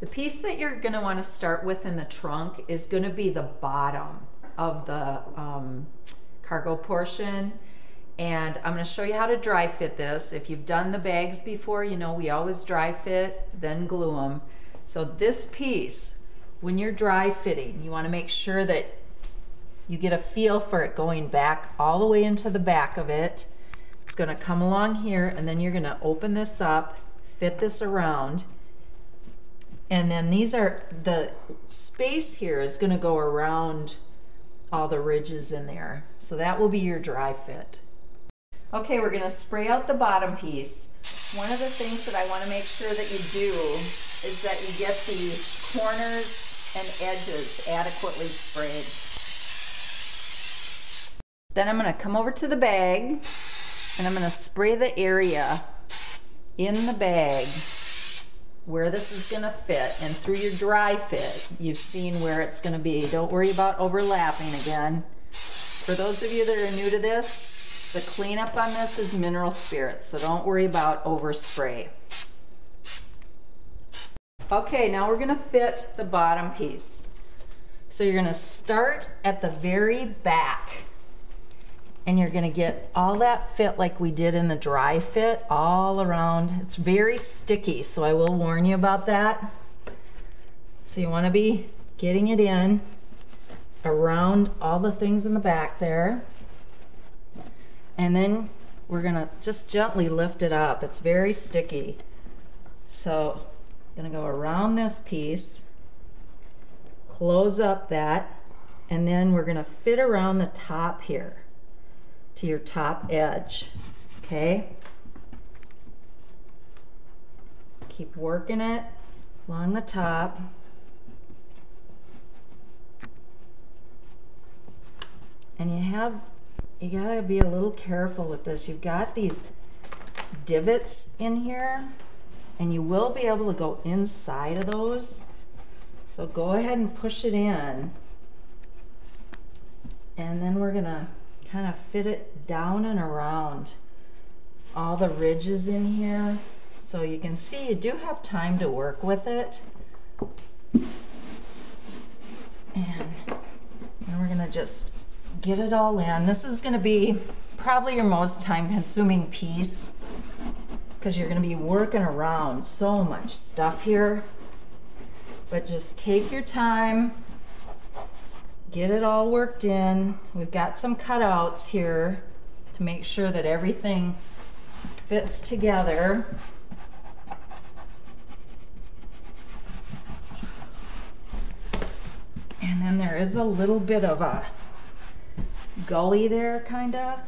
The piece that you're going to want to start with in the trunk is going to be the bottom of the cargo portion. And I'm going to show you how to dry fit this. If you've done the bags before, you know we always dry fit, then glue them. So this piece, when you're dry fitting, you want to make sure that you get a feel for it going back all the way into the back of it. It's going to come along here, and then you're going to open this up, fit this around, and then the space here is going to go around all the ridges in there. So that will be your dry fit. Okay, we're going to spray out the bottom piece. One of the things that I want to make sure that you do is that you get the corners and edges adequately sprayed. Then I'm going to come over to the bag and I'm going to spray the area in the bag where this is going to fit, and through your dry fit you've seen where it's going to be. Don't worry about overlapping again. For those of you that are new to this, the cleanup on this is mineral spirits, so don't worry about overspray. Okay, now we're going to fit the bottom piece. So you're going to start at the very back, and you're going to get all that fit like we did in the dry fit all around. It's very sticky, so I will warn you about that. So you want to be getting it in around all the things in the back there. And then we're going to just gently lift it up. It's very sticky. So I'm going to go around this piece, close up that, and then we're going to fit around the top here to your top edge. Okay? Keep working it along the top. And you gotta be a little careful with this. You've got these divots in here, and you will be able to go inside of those. So go ahead and push it in. And then we're gonna kind of fit it down and around all the ridges in here. So you can see you do have time to work with it. And then we're gonna just get it all in. This is going to be probably your most time-consuming piece because you're going to be working around so much stuff here. But just take your time, get it all worked in. We've got some cutouts here to make sure that everything fits together. And then there is a little bit of a gully there, kind of.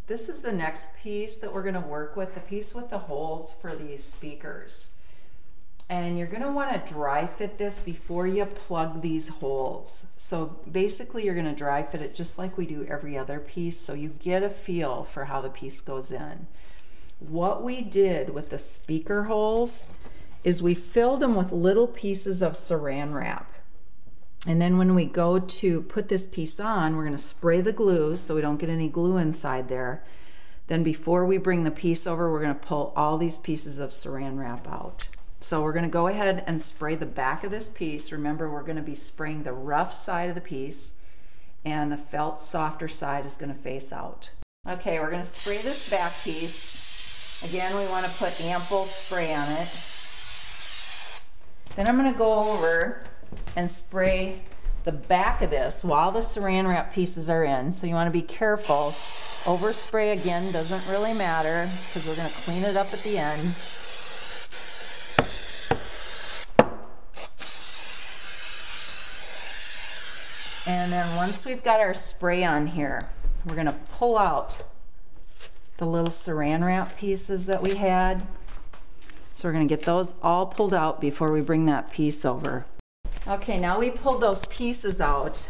This is the next piece that we're going to work with, the piece with the holes for these speakers. And you're going to want to dry fit this before you plug these holes. So basically you're going to dry fit it just like we do every other piece, so you get a feel for how the piece goes in. What we did with the speaker holes is we filled them with little pieces of saran wrap. And then when we go to put this piece on, we're going to spray the glue so we don't get any glue inside there. Then before we bring the piece over, we're going to pull all these pieces of saran wrap out. So we're going to go ahead and spray the back of this piece. Remember, we're going to be spraying the rough side of the piece, and the felt softer side is going to face out. Okay, we're going to spray this back piece. Again, we want to put ample spray on it. Then I'm going to go over and spray the back of this while the saran wrap pieces are in. So you want to be careful. Overspray again doesn't really matter because we're going to clean it up at the end. And then once we've got our spray on here, we're going to pull out the little saran wrap pieces that we had. So we're going to get those all pulled out before we bring that piece over. Okay, now we pulled those pieces out,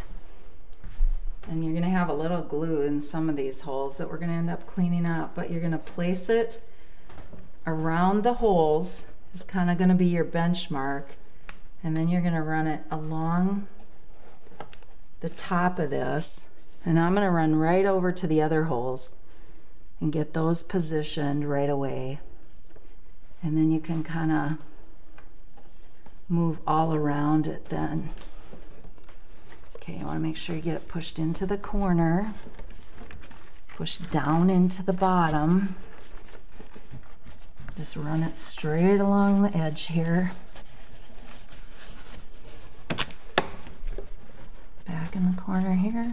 and you're going to have a little glue in some of these holes that we're going to end up cleaning up, but you're going to place it around the holes. It's kind of going to be your benchmark, and then you're going to run it along the top of this, and I'm going to run right over to the other holes and get those positioned right away. And then you can kind of move all around it then. Okay, you want to make sure you get it pushed into the corner, push down into the bottom. Just run it straight along the edge here. Back in the corner here,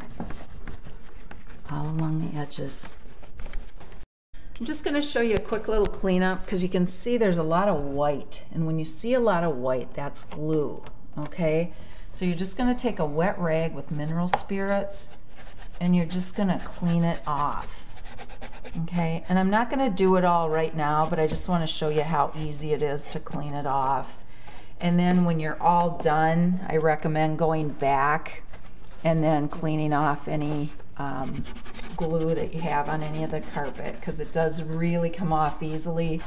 all along the edges. I'm just going to show you a quick little cleanup because you can see there's a lot of white, and when you see a lot of white, that's glue, okay? So you're just going to take a wet rag with mineral spirits and you're just going to clean it off. Okay, and I'm not going to do it all right now, but I just want to show you how easy it is to clean it off. And then when you're all done, I recommend going back and then cleaning off any glue that you have on any of the carpet, because it does really come off easily.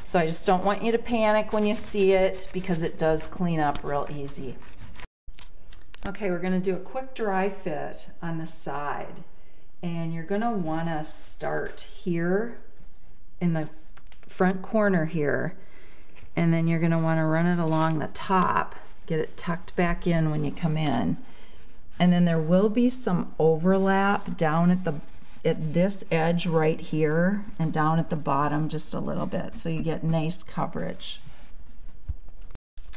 So I just don't want you to panic when you see it, because it does clean up real easy. Okay, we're going to do a quick dry fit on the side. And you're going to want to start here in the front corner here, and then you're going to want to run it along the top, get it tucked back in when you come in. And then there will be some overlap down at this edge right here and down at the bottom just a little bit, so you get nice coverage.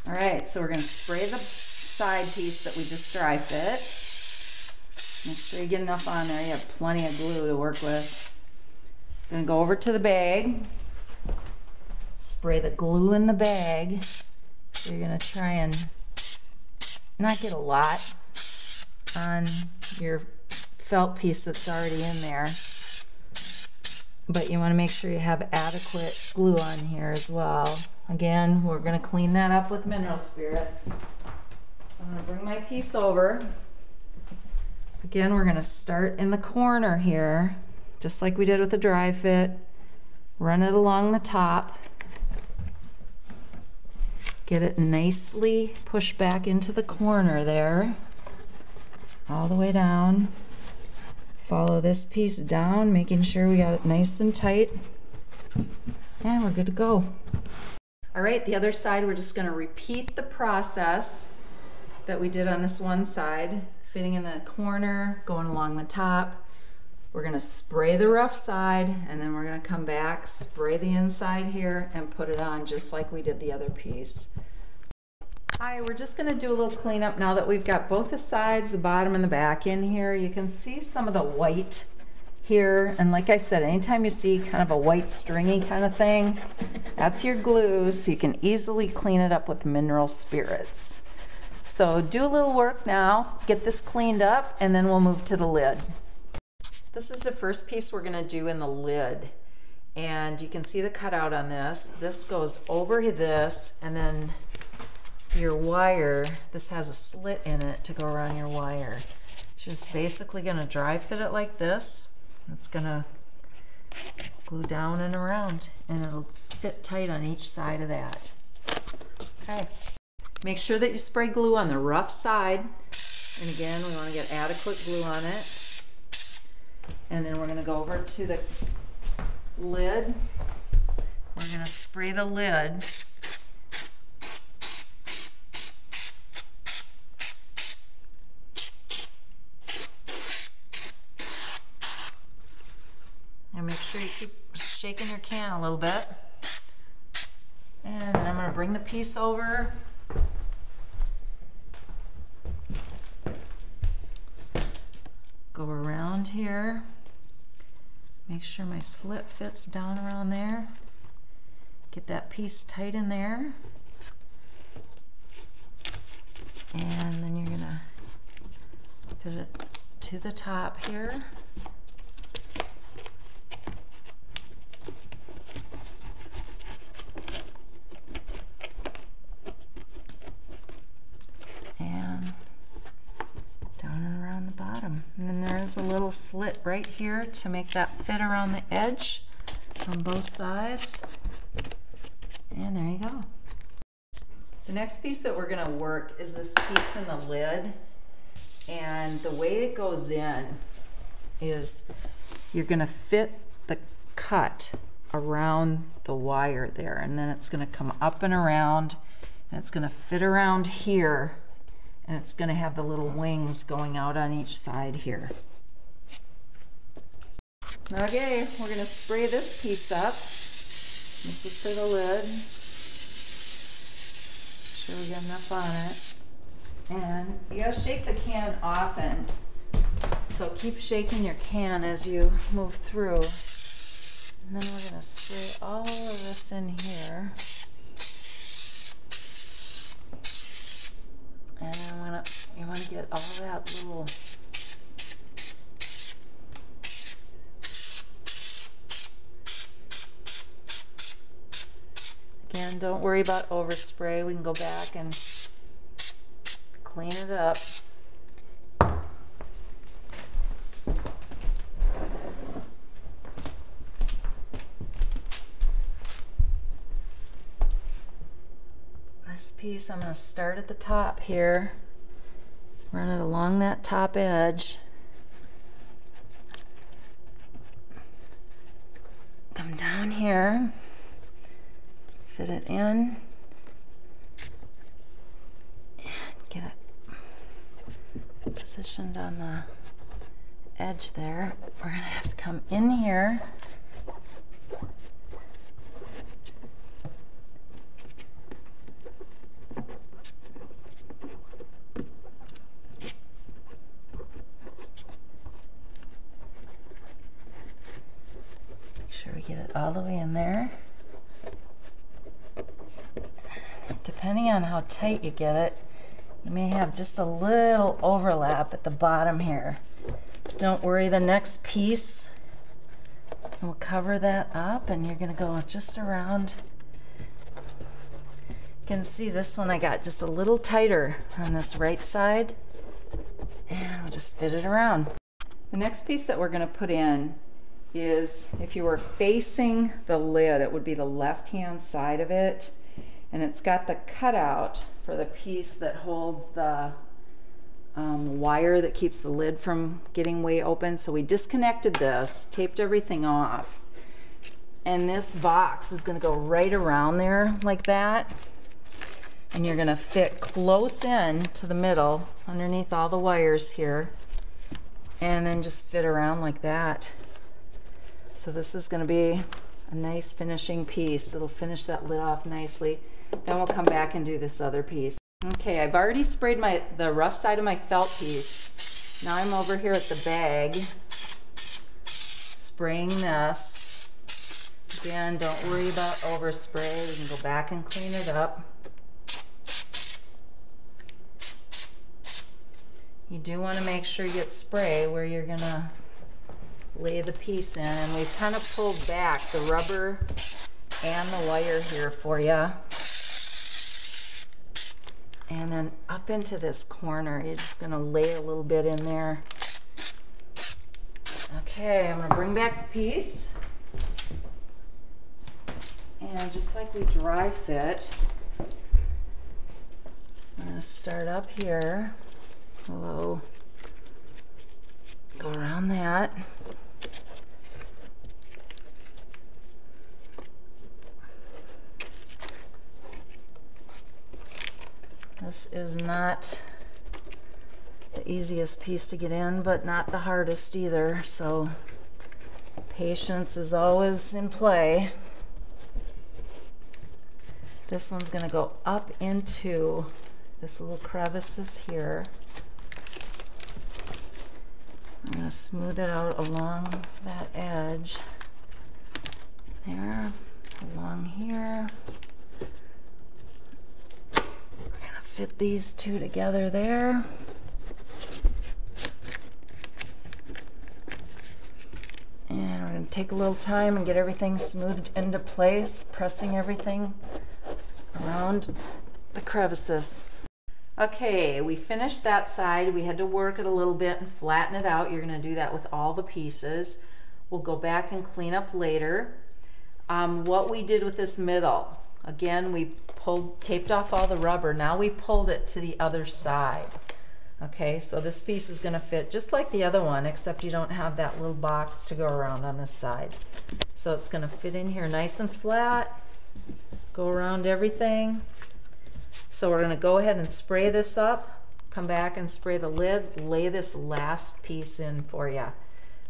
All right, so we're going to spray the side piece that we just dry fit. Make sure you get enough on there. You have plenty of glue to work with. I'm going to go over to the bag, spray the glue in the bag. So you're going to try and not get a lot on your felt piece that's already in there, but you want to make sure you have adequate glue on here as well. Again, we're going to clean that up with mineral spirits. So I'm going to bring my piece over. Again, we're going to start in the corner here, just like we did with the dry fit. Run it along the top. Get it nicely pushed back into the corner there, all the way down. Follow this piece down, making sure we got it nice and tight. And we're good to go. All right, the other side, we're just going to repeat the process that we did on this one side. Fitting in the corner, going along the top. We're going to spray the rough side, and then we're going to come back, spray the inside here, and put it on just like we did the other piece. Hi, we're just going to do a little cleanup now that we've got both the sides, the bottom and the back in here. You can see some of the white here, and like I said, anytime you see kind of a white stringy kind of thing, that's your glue, so you can easily clean it up with mineral spirits. So do a little work now, get this cleaned up, and then we'll move to the lid. This is the first piece we're going to do in the lid, and you can see the cutout on this. This goes over this, and then your wire, this has a slit in it to go around your wire. Just basically going to dry fit it like this. It's going to glue down and around, and it'll fit tight on each side of that. Okay. Make sure that you spray glue on the rough side, and again, we want to get adequate glue on it. And then we're going to go over to the lid. We're going to spray the lid. And make sure you keep shaking your can a little bit. And then I'm going to bring the piece over. Go around here, make sure my slit fits down around there, get that piece tight in there, and then you're gonna fit it to the top here. And then there is a little slit right here to make that fit around the edge on both sides. And there you go. The next piece that we're going to work is this piece in the lid. And the way it goes in is you're going to fit the cut around the wire there. And then it's going to come up and around. And it's going to fit around here, and it's going to have the little wings going out on each side here. Okay, we're going to spray this piece up. This is for the lid. Make sure we got enough on it. And you gotta shake the can often. So keep shaking your can as you move through. And then we're gonna spray all of this in here. And you wanna get all that little Again, don't worry about overspray. We can go back and clean it up. This piece, I'm going to start at the top here, run it along that top edge, come down here, fit it in, and get it positioned on the edge there. We're going to have to come in here, make sure we get it all the way in there. Depending on how tight you get it, you may have just a little overlap at the bottom here. But don't worry, the next piece will cover that up, and you're going to go just around. You can see this one I got just a little tighter on this right side, and we'll just fit it around. The next piece that we're going to put in is, if you were facing the lid, it would be the left-hand side of it. And it's got the cutout for the piece that holds the wire that keeps the lid from getting way open. So we disconnected this, taped everything off, and this box is going to go right around there like that. And you're going to fit close in to the middle underneath all the wires here, and then just fit around like that. So this is going to be a nice finishing piece. It'll finish that lid off nicely. Then we'll come back and do this other piece. Okay, I've already sprayed the rough side of my felt piece. Now I'm over here at the bag, spraying this. Again, don't worry about overspray. We can go back and clean it up. You do want to make sure you get spray where you're going to lay the piece in. And we've kind of pulled back the rubber and the wire here for you. And then up into this corner, you're just going to lay a little bit in there. Okay, I'm going to bring back the piece. And just like we dry fit, I'm going to start up here. Hello. Go around that. This is not the easiest piece to get in, but not the hardest either, so patience is always in play. This one's going to go up into this little crevices here. I'm going to smooth it out along that edge. There, along here. Fit these two together there. And we're going to take a little time and get everything smoothed into place, pressing everything around the crevices. Okay, we finished that side. We had to work it a little bit and flatten it out. You're going to do that with all the pieces. We'll go back and clean up later. What we did with this middle, again, we taped off all the rubber. Now we pulled it to the other side. Okay, so this piece is going to fit just like the other one, except you don't have that little box to go around on this side. So it's going to fit in here nice and flat, go around everything. So we're gonna go ahead and spray this up, come back and spray the lid, lay this last piece in for you.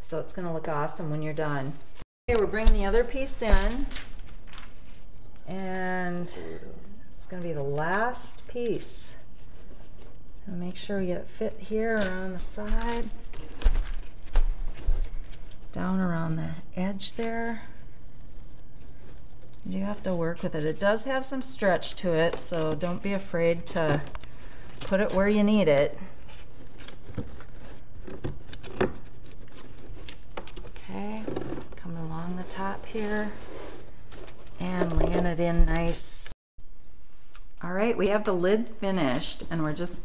So it's gonna look awesome when you're done. Okay, we're bringing the other piece in, and it's gonna be the last piece. And make sure we get it fit here around the side, down around the edge there. You have to work with it. It does have some stretch to it, so don't be afraid to put it where you need it. Okay, coming along the top here and laying it in nice. All right, we have the lid finished, and we're just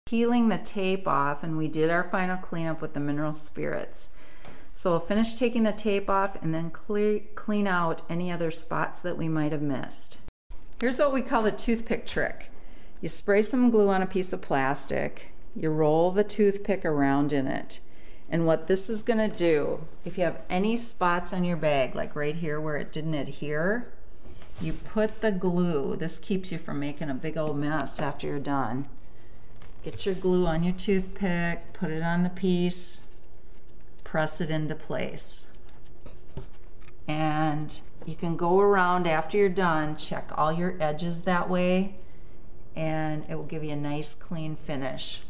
peeling the tape off, and we did our final cleanup with the mineral spirits. So we'll finish taking the tape off and then clean out any other spots that we might have missed. Here's what we call the toothpick trick. You spray some glue on a piece of plastic, you roll the toothpick around in it, and what this is going to do, if you have any spots on your bag, like right here where it didn't adhere, you put the glue. This keeps you from making a big old mess after you're done. Get your glue on your toothpick, put it on the piece, press it into place. And you can go around after you're done, check all your edges that way, and it will give you a nice clean finish.